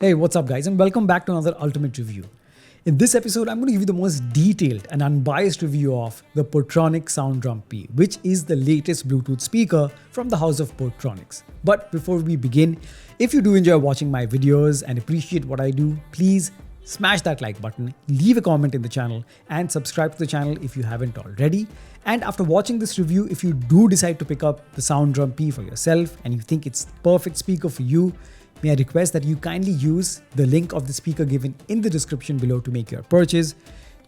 Hey, what's up, guys, and welcome back to another Ultimate Review. In this episode, I'm going to give you the most detailed and unbiased review of the Portronic SoundDrum P, which is the latest Bluetooth speaker from the house of Portronics. But before we begin, if you do enjoy watching my videos and appreciate what I do, please smash that like button, leave a comment in the channel, and subscribe to the channel if you haven't already. And after watching this review, if you do decide to pick up the SoundDrum P for yourself and you think it's the perfect speaker for you, may I request that you kindly use the link of the speaker given in the description below to make your purchase.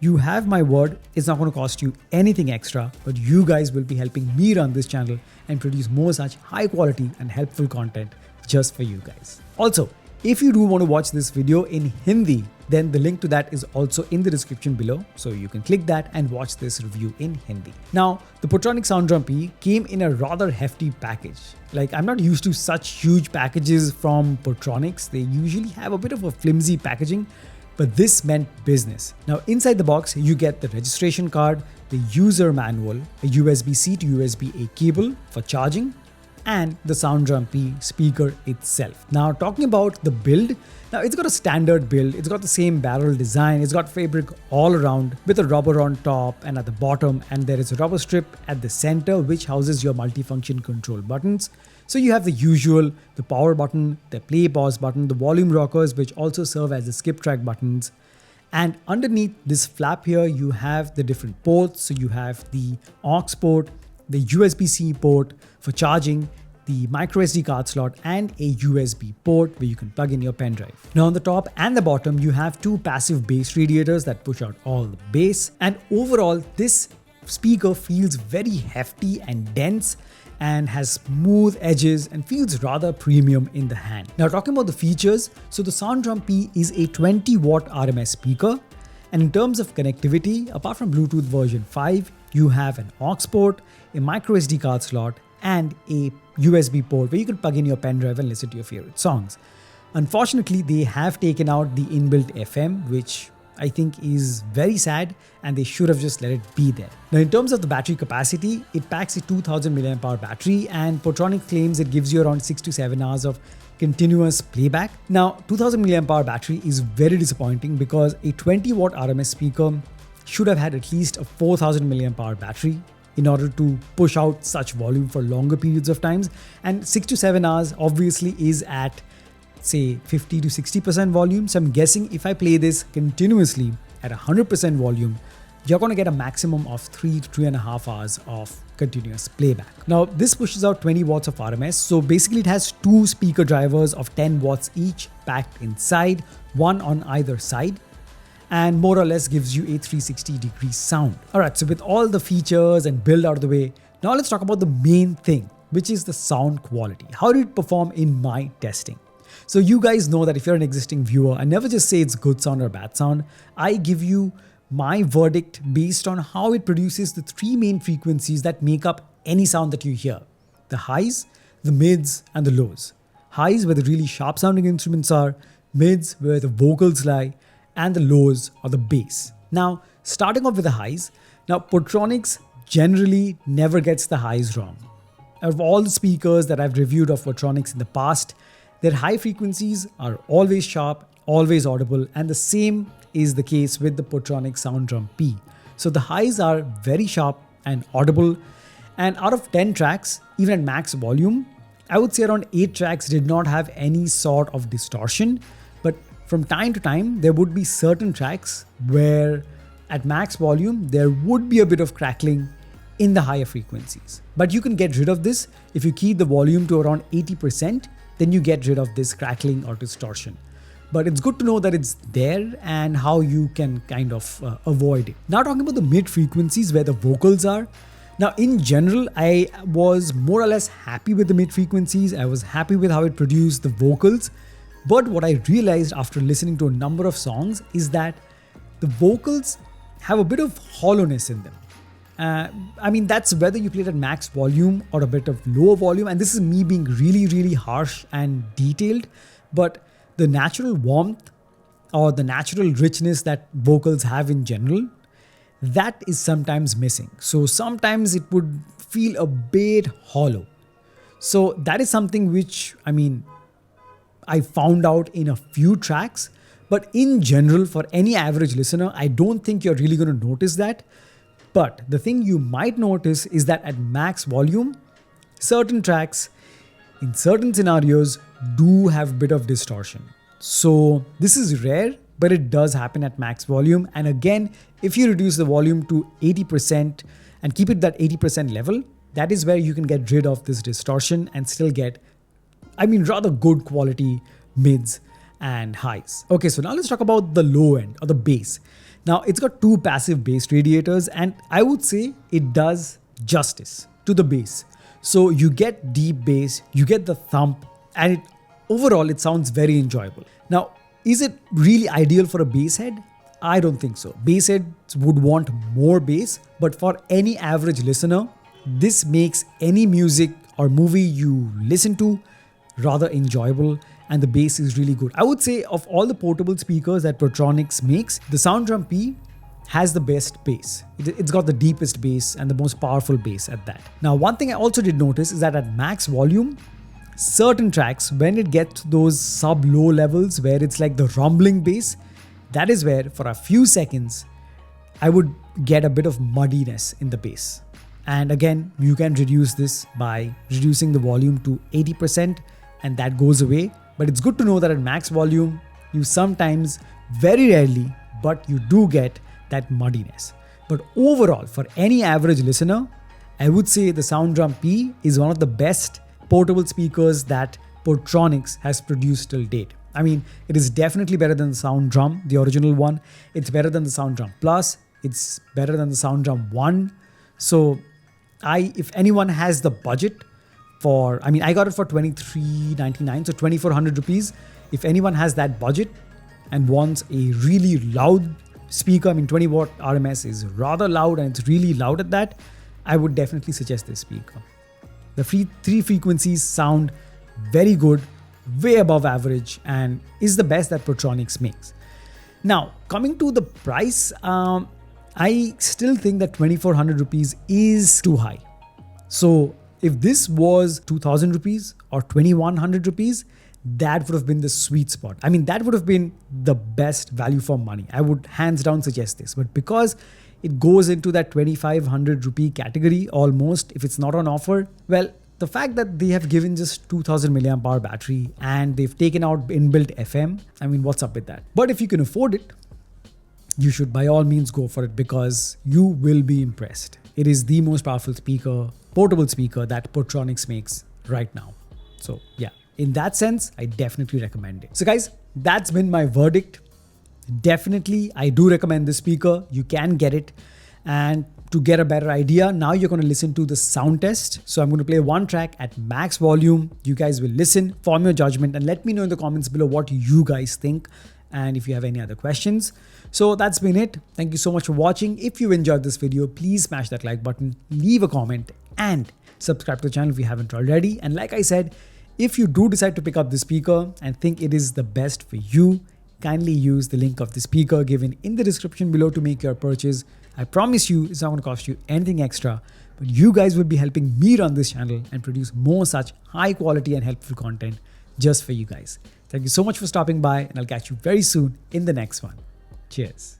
You have my word, it's not going to cost you anything extra, but you guys will be helping me run this channel and produce more such high quality and helpful content just for you guys. Also, if you do want to watch this video in Hindi, then the link to that is also in the description below, so you can click that and watch this review in Hindi. Now, the Portronic SoundDrum P came in a rather hefty package. Like, I'm not used to such huge packages from Portronics. They usually have a bit of a flimsy packaging, but this meant business. Now, inside the box, you get the registration card, the user manual, a USB-C to USB-A cable for charging, and the SoundDrum P speaker itself. Now, talking about the build, now it's got a standard build, it's got the same barrel design, it's got fabric all around with a rubber on top and at the bottom, and there is a rubber strip at the center which houses your multifunction control buttons. So you have the usual, the power button, the play pause button, the volume rockers which also serve as the skip track buttons. And underneath this flap here, you have the different ports. So you have the aux port, the USB-C port for charging, the microSD card slot, and a USB port where you can plug in your pen drive. Now on the top and the bottom, you have two passive bass radiators that push out all the bass. And overall, this speaker feels very hefty and dense and has smooth edges and feels rather premium in the hand. Now talking about the features, so the SoundDrum P is a 20 watt RMS speaker. And in terms of connectivity, apart from Bluetooth version 5, you have an aux port, a microSD card slot, and a USB port where you can plug in your pen drive and listen to your favorite songs. Unfortunately, they have taken out the inbuilt FM, which I think is very sad, and they should have just let it be there. Now, in terms of the battery capacity, it packs a 2000 mAh battery, and Portronic claims it gives you around 6 to 7 hours of continuous playback. Now, 2000 mAh battery is very disappointing because a 20 watt RMS speaker should have had at least a 4000 mAh battery in order to push out such volume for longer periods of times. And 6 to 7 hours obviously is at, say, 50 to 60% volume. So I'm guessing if I play this continuously at 100% volume, you're going to get a maximum of 3 to 3.5 hours of continuous playback. Now, this pushes out 20 watts of RMS. So basically it has two speaker drivers of 10 watts each packed inside, one on either side, and more or less gives you a 360-degree sound. Alright, so with all the features and build out of the way, now let's talk about the main thing, which is the sound quality. How did it perform in my testing? So you guys know that if you're an existing viewer, I never just say it's good sound or bad sound. I give you my verdict based on how it produces the three main frequencies that make up any sound that you hear. The highs, the mids, and the lows. Highs where the really sharp sounding instruments are, mids where the vocals lie, and the lows or the bass. Now, starting off with the highs, now Portronics generally never gets the highs wrong. Out of all the speakers that I've reviewed of Portronics in the past, their high frequencies are always sharp, always audible, and the same is the case with the Portronic SoundDrum P. So the highs are very sharp and audible, and out of 10 tracks, even at max volume, I would say around 8 tracks did not have any sort of distortion, but from time to time, there would be certain tracks where at max volume, there would be a bit of crackling in the higher frequencies. But you can get rid of this if you keep the volume to around 80%, then you get rid of this crackling or distortion. But it's good to know that it's there and how you can kind of avoid it. Now talking about the mid frequencies where the vocals are. Now in general, I was more or less happy with the mid frequencies. I was happy with how it produced the vocals. But what I realized after listening to a number of songs is that the vocals have a bit of hollowness in them. I mean, that's whether you play it at max volume or a bit of lower volume. And this is me being really, really harsh and detailed. But the natural warmth or the natural richness that vocals have in general, that is sometimes missing. So sometimes it would feel a bit hollow. So that is something which, I mean, I found out in a few tracks. But in general, for any average listener, I don't think you're really going to notice that. But the thing you might notice is that at max volume, certain tracks in certain scenarios do have a bit of distortion. So this is rare, but it does happen at max volume. And again, if you reduce the volume to 80% and keep it that 80% level, that is where you can get rid of this distortion and still get, rather good quality mids and highs. Okay, so now let's talk about the low end or the bass. Now it's got two passive bass radiators and I would say it does justice to the bass. So you get deep bass, you get the thump, and overall it sounds very enjoyable. Now, is it really ideal for a bass head? I don't think so. Bass heads would want more bass, but for any average listener, this makes any music or movie you listen to rather enjoyable, and the bass is really good. I would say of all the portable speakers that Portronics makes, the SoundDrum P has the best bass. It's got the deepest bass and the most powerful bass at that. Now, one thing I also did notice is that at max volume, certain tracks, when it gets to those sub-low levels where it's like the rumbling bass, that is where for a few seconds, I would get a bit of muddiness in the bass. And again, you can reduce this by reducing the volume to 80% and that goes away. But it's good to know that at max volume, you sometimes, very rarely, but you do get that muddiness. But overall, for any average listener, I would say the SoundDrum P is one of the best portable speakers that Portronics has produced till date. It is definitely better than the SoundDrum, the original one. It's better than the SoundDrum Plus. It's better than the SoundDrum 1. So if anyone has the budget for, I got it for $23.99, so 2,400 rupees. If anyone has that budget and wants a really loud speaker, 20 watt RMS is rather loud and it's really loud at that, I would definitely suggest this speaker. The three frequencies sound very good, way above average, and is the best that Portronics makes. Now, coming to the price, I still think that 2,400 rupees is too high. So if this was 2,000 rupees or 2,100 rupees, that would have been the sweet spot. That would have been the best value for money. I would hands down suggest this. But because it goes into that 2,500 rupee category almost, if it's not on offer, well, the fact that they have given just 2,000 milliamp hour battery and they've taken out inbuilt FM, what's up with that? But if you can afford it, you should by all means go for it because you will be impressed. It is the most powerful speaker, portable speaker that Portronics makes right now. So yeah, in that sense, I definitely recommend it. So guys, that's been my verdict. Definitely, I do recommend this speaker. You can get it. And to get a better idea, now you're going to listen to the sound test. So I'm going to play one track at max volume. You guys will listen, form your judgment, and let me know in the comments below what you guys think and if you have any other questions. So that's been it. Thank you so much for watching. If you enjoyed this video, please smash that like button, leave a comment, and subscribe to the channel if you haven't already. And like I said, if you do decide to pick up the speaker and think it is the best for you, kindly use the link of the speaker given in the description below to make your purchase. I promise you it's not going to cost you anything extra, but you guys will be helping me run this channel and produce more such high quality and helpful content just for you guys. Thank you so much for stopping by, and I'll catch you very soon in the next one. Cheers.